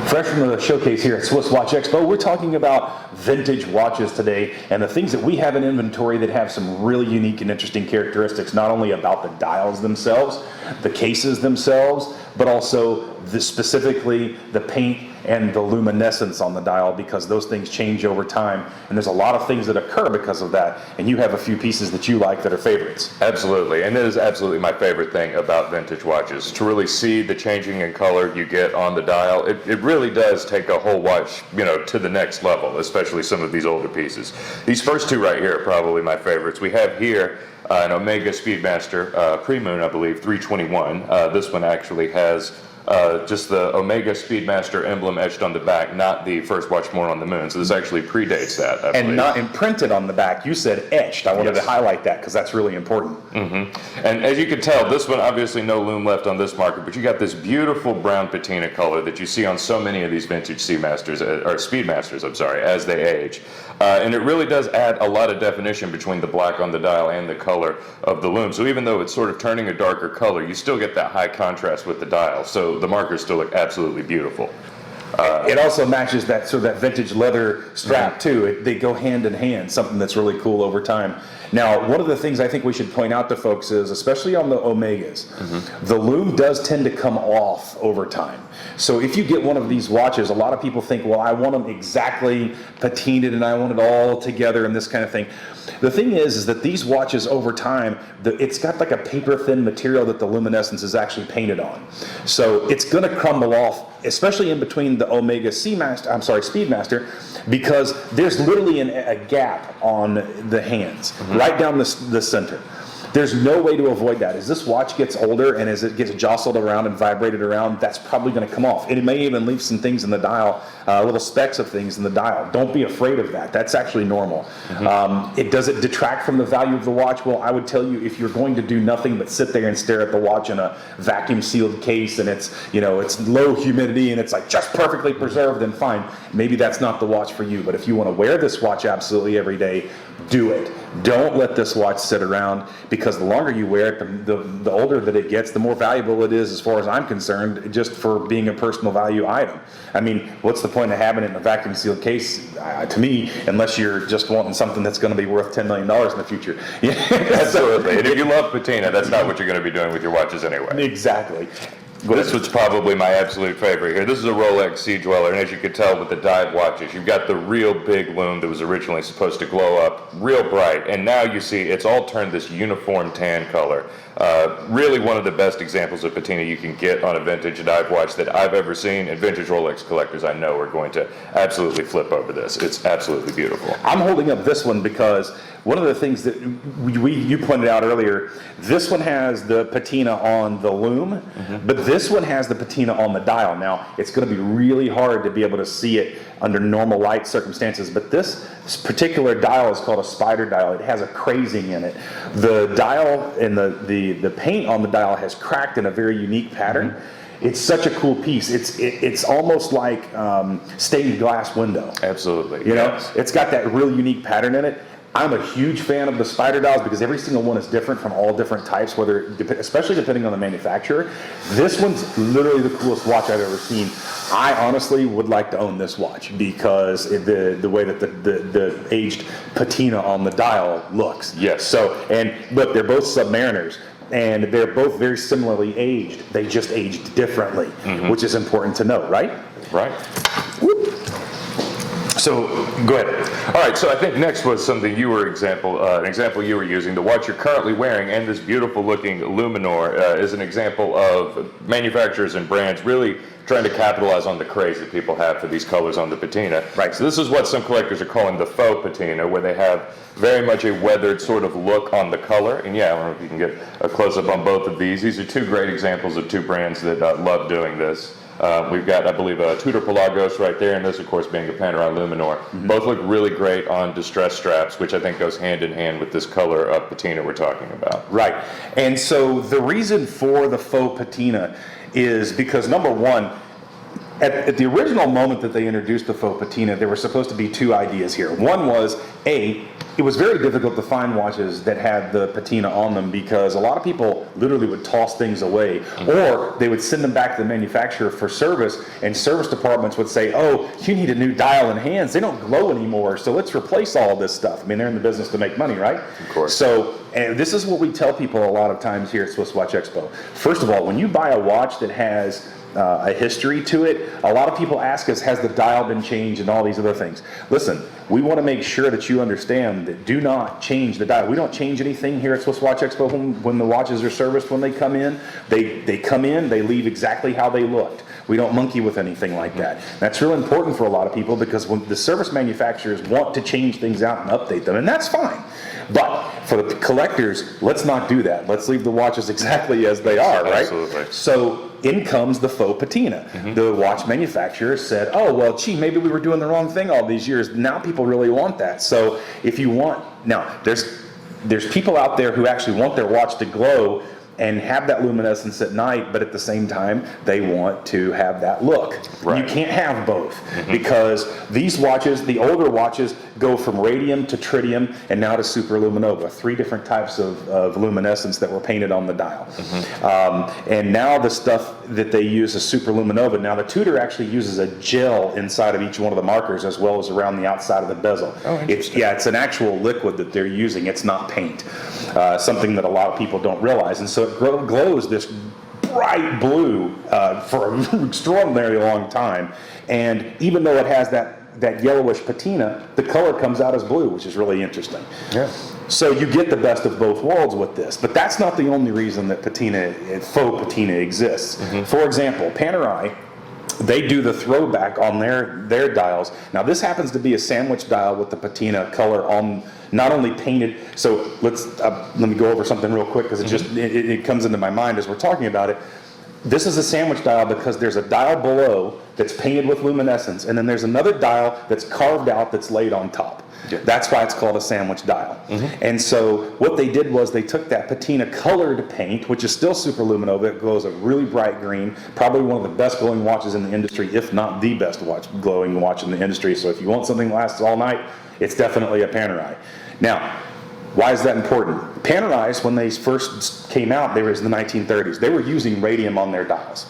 Fresh from the showcase here at SwissWatchExpo, we're talking about vintage watches today and the things that we have in inventory that have some really unique and interesting characteristics, not only about the dials themselves, the cases themselves, but also specifically the paint and the luminescence on the dial, because those things change over time, and there's a lot of things that occur because of that, and you have a few pieces that you like that are favorites. Absolutely, and it is absolutely my favorite thing about vintage watches, to really see the changing in color you get on the dial. It really does take a whole watch, to the next level, especially some of these older pieces. These first two right here are probably my favorites. We have here an Omega Speedmaster Pre-Moon, I believe, 321. This one actually has just the Omega Speedmaster emblem etched on the back, not the first watch worn on the moon. So this actually predates that, I believe. And not imprinted on the back. You said etched. I wanted to highlight that because that's really important. And as you can tell, this one, obviously no lume left on this market, but you got this beautiful brown patina color that you see on so many of these vintage Seamasters, or Speedmasters, I'm sorry, as they age. And it really does add a lot of definition between the black on the dial and the color of the lume. So even though it's sort of turning a darker color, you still get that high contrast with the dial. So the markers still look absolutely beautiful. It also matches that vintage leather strap too. They go hand in hand, something that's really cool over time. Now, one of the things I think we should point out to folks is, especially on the Omegas, the lume does tend to come off over time. So if you get one of these watches, a lot of people think, well, I want them exactly patinaed and I want it all together and this kind of thing. The thing is that these watches over time, it's got like a paper thin material that the luminescence is actually painted on. So it's going to crumble off, especially in between the Omega Speedmaster, because there's literally a gap on the hands, right down the center. There's no way to avoid that. As this watch gets older and as it gets jostled around and vibrated around, that's probably going to come off. And it may even leave some things in the dial, little specks of things in the dial. Don't be afraid of that. That's actually normal. Does it detract from the value of the watch? Well, I would tell you, if you're going to do nothing but sit there and stare at the watch in a vacuum sealed case and it's low humidity and it's like just perfectly preserved, then fine. Maybe that's not the watch for you. But if you want to wear this watch absolutely every day, do it. Don't let this watch sit around, because the longer you wear it, the older that it gets, the more valuable it is as far as I'm concerned, just for being a personal value item. I mean, what's the point of having it in a vacuum sealed case, to me, unless you're just wanting something that's going to be worth $10 million in the future. Absolutely. And if you love patina, that's not what you're going to be doing with your watches anyway. Exactly. This was probably my absolute favorite here. This is a Rolex Seadweller, and as you can tell with the dive watches, you've got the real big lume that was originally supposed to glow up real bright, and now you see it's all turned this uniform tan color. Really one of the best examples of patina you can get on a vintage dive watch that I've ever seen, and vintage Rolex collectors I know are going to absolutely flip over this. It's absolutely beautiful. I'm holding up this one because one of the things that you pointed out earlier, this one has the patina on the lume, but this one has the patina on the dial. Now, it's going to be really hard to be able to see it under normal light circumstances, but this particular dial is called a spider dial. It has a crazing in it. The dial and the paint on the dial has cracked in a very unique pattern. It's such a cool piece. It's almost like stained glass window. Absolutely. It's got that real unique pattern in it. I'm a huge fan of the spider dials because every single one is different from all different types, especially depending on the manufacturer. This one's literally the coolest watch I've ever seen. I honestly would like to own this watch because the way that the aged patina on the dial looks. Yes. So, and look, they're both Submariners, and they're both very similarly aged. They just aged differently, which is important to note, right? Right. Whoop. So go ahead. All right, so I think next was something an example you were using. The watch you're currently wearing, and this beautiful looking Luminor, is an example of manufacturers and brands really trying to capitalize on the craze that people have for these colors on the patina. Right. So this is what some collectors are calling the faux patina, where they have very much a weathered sort of look on the color. And yeah, I don't know if you can get a close-up on both of these. These are two great examples of two brands that love doing this. We've got, I believe, a Tudor Pelagos right there, and this, of course, being a Panerai Luminor. Both look really great on distressed straps, which I think goes hand in hand with this color of patina we're talking about. Right. And so the reason for the faux patina is because, number one, at the original moment that they introduced the faux patina, there were supposed to be two ideas here. One was, it was very difficult to find watches that had the patina on them because a lot of people literally would toss things away, or they would send them back to the manufacturer for service, and service departments would say, oh, you need a new dial and hands. They don't glow anymore, so let's replace all of this stuff. I mean, they're in the business to make money, right? Of course. So, and this is what we tell people a lot of times here at SwissWatchExpo. First of all, when you buy a watch that has a history to it, a lot of people ask us, has the dial been changed and all these other things. Listen, we want to make sure that you understand that do not change the dial. We don't change anything here at SwissWatchExpo when the watches are serviced. When they come in, they come in, they leave exactly how they looked. We don't monkey with anything like that. That's real important for a lot of people because when the service manufacturers want to change things out and update them, and that's fine. But for the collectors, let's not do that. Let's leave the watches exactly as they are, right? Absolutely. So in comes the faux patina. The watch manufacturer said, oh, well, gee, maybe we were doing the wrong thing all these years. Now people really want that. So if you want, now there's people out there who actually want their watch to glow and have that luminescence at night, but at the same time, they want to have that look. Right. You can't have both because these watches, the older watches, go from radium to tritium and now to superluminova, 3 different types of luminescence that were painted on the dial. And now the stuff that they use is superluminova. Now the Tudor actually uses a gel inside of each one of the markers as well as around the outside of the bezel. It's an actual liquid that they're using. It's not paint, something that a lot of people don't realize. And so it glows this bright blue for an extraordinarily long time. And even though it has that yellowish patina, the color comes out as blue, which is really interesting. Yeah. So you get the best of both worlds with this. But that's not the only reason that faux patina exists. For example, Panerai, they do the throwback on their dials. Now this happens to be a sandwich dial with the patina color on, not only painted. So let me go over something real quick because it comes into my mind as we're talking about it. This is a sandwich dial because there's a dial below that's painted with luminescence, and then there's another dial that's carved out that's laid on top. Yeah. That's why it's called a sandwich dial. And so what they did was they took that patina colored paint, which is still superluminova. It glows a really bright green, probably one of the best glowing watches in the industry, if not the best glowing watch in the industry. So if you want something that lasts all night, it's definitely a Panerai. Now, why is that important? Panerais, when they first came out, they were in the 1930s. They were using radium on their dials.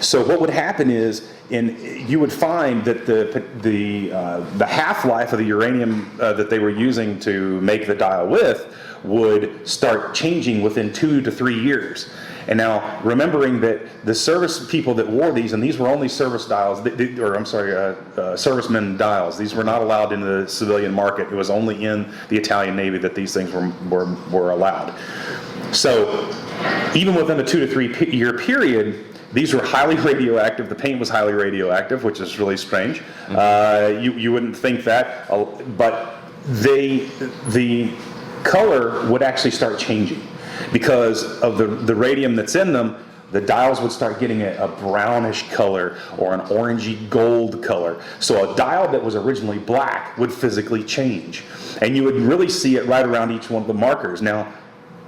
So what would happen is, you would find that the half-life of the uranium that they were using to make the dial with would start changing within 2 to 3 years. And now, remembering that the service people that wore these, and these were only service dials, servicemen dials. These were not allowed in the civilian market. It was only in the Italian Navy that these things were allowed. So, even within a 2 to 3 year period, these were highly radioactive. The paint was highly radioactive, which is really strange. You wouldn't think that, but the color would actually start changing. Because of the radium that's in them, the dials would start getting a brownish color or an orangey gold color. So a dial that was originally black would physically change. And you would really see it right around each one of the markers. Now,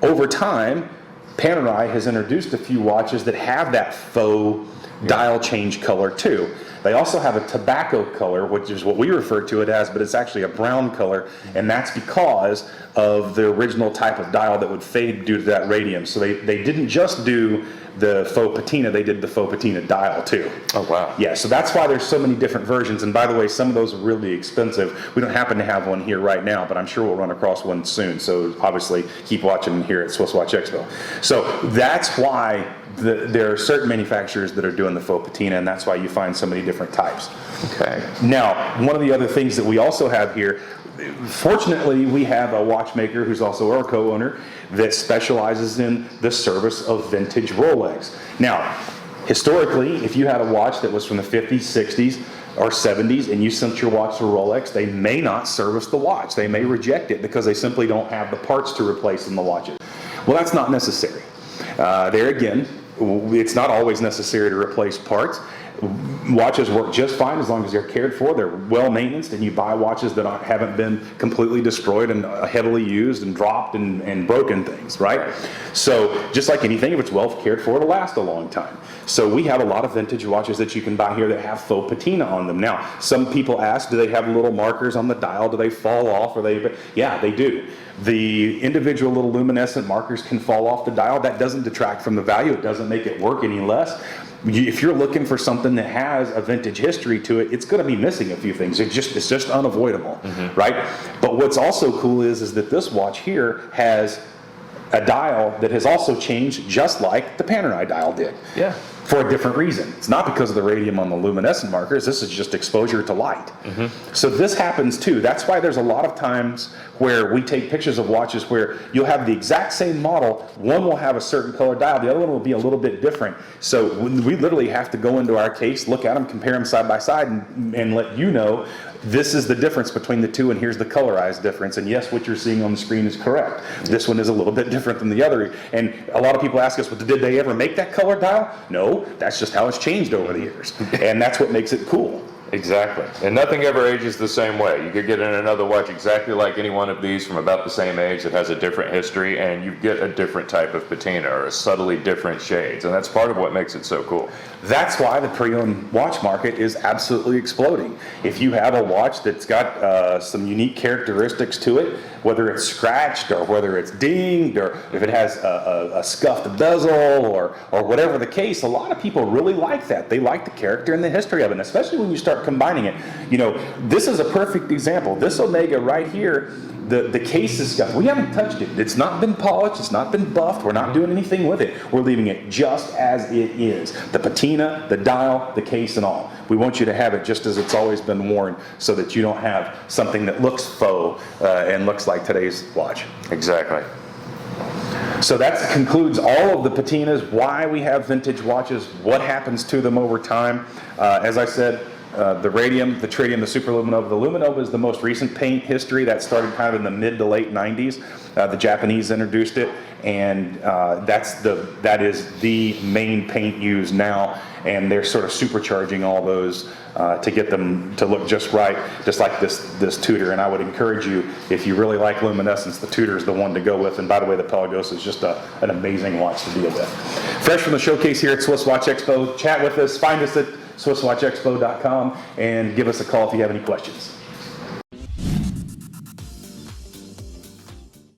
over time, Panerai has introduced a few watches that have that faux dial change color too. They also have a tobacco color, which is what we refer to it as, but it's actually a brown color, and that's because of the original type of dial that would fade due to that radium. So they didn't just do the faux patina, they did the faux patina dial too. Oh, wow. Yeah, so that's why there's so many different versions, and by the way, some of those are really expensive. We don't happen to have one here right now, but I'm sure we'll run across one soon, so obviously keep watching here at SwissWatchExpo. So that's why there are certain manufacturers that are doing the faux patina, and that's why you find so many different types. Okay. Now, one of the other things that we also have here, fortunately, we have a watchmaker who's also our co-owner that specializes in the service of vintage Rolex. Now, historically, if you had a watch that was from the 50s, 60s, or 70s, and you sent your watch to Rolex, they may not service the watch. They may reject it because they simply don't have the parts to replace in the watches. Well, that's not necessary. There again, it's not always necessary to replace parts. Watches work just fine as long as they're cared for, they're well maintained, and you buy watches that haven't been completely destroyed and heavily used and dropped and broken things, right? So just like anything, if it's well cared for, it'll last a long time. So we have a lot of vintage watches that you can buy here that have faux patina on them. Now, some people ask, do they have little markers on the dial? Do they fall off? Yeah, they do. The individual little luminescent markers can fall off the dial. That doesn't detract from the value. It doesn't make it work any less. If you're looking for something that has a vintage history to it, it's going to be missing a few things. It's just unavoidable, right? But what's also cool is that this watch here has a dial that has also changed just like the Panerai dial did. Yeah. For a different reason. It's not because of the radium on the luminescent markers. This is just exposure to light. So this happens too. That's why there's a lot of times where we take pictures of watches where you'll have the exact same model. One will have a certain color dial. The other one will be a little bit different. So we literally have to go into our case, look at them, compare them side by side, and let you know this is the difference between the two, and here's the colorized difference. And yes, what you're seeing on the screen is correct. This one is a little bit different than the other. And a lot of people ask us, well, did they ever make that color dial? No, that's just how it's changed over the years. And that's what makes it cool. Exactly. And nothing ever ages the same way. You could get in another watch exactly like any one of these from about the same age that has a different history, and you get a different type of patina or a subtly different shades. And that's part of what makes it so cool. That's why the pre-owned watch market is absolutely exploding. If you have a watch that's got some unique characteristics to it, whether it's scratched or whether it's dinged or if it has a scuffed bezel or whatever the case, a lot of people really like that. They like the character and the history of it, and especially when you start combining it. You know, this is a perfect example. This Omega right here, the case is scuffed. We haven't touched it. It's not been polished. It's not been buffed. We're not doing anything with it. We're leaving it just as it is. The patina, the dial, the case, and all. We want you to have it just as it's always been worn, so that you don't have something that looks faux and looks like today's watch. Exactly. So that concludes all of the patinas, why we have vintage watches, what happens to them over time. As I said, the radium, the tritium, the superluminova. The luminova is the most recent paint history. That started kind of in the mid to late 90s. The Japanese introduced it, and that is the main paint used now, and they're sort of supercharging all those to get them to look just right, just like this Tudor. And I would encourage you, if you really like luminescence, the Tudor is the one to go with. And by the way, the Pelagos is just an amazing watch to deal with. Fresh from the showcase here at Swiss Watch Expo. Chat with us, find us at SwissWatchExpo.com, and give us a call if you have any questions.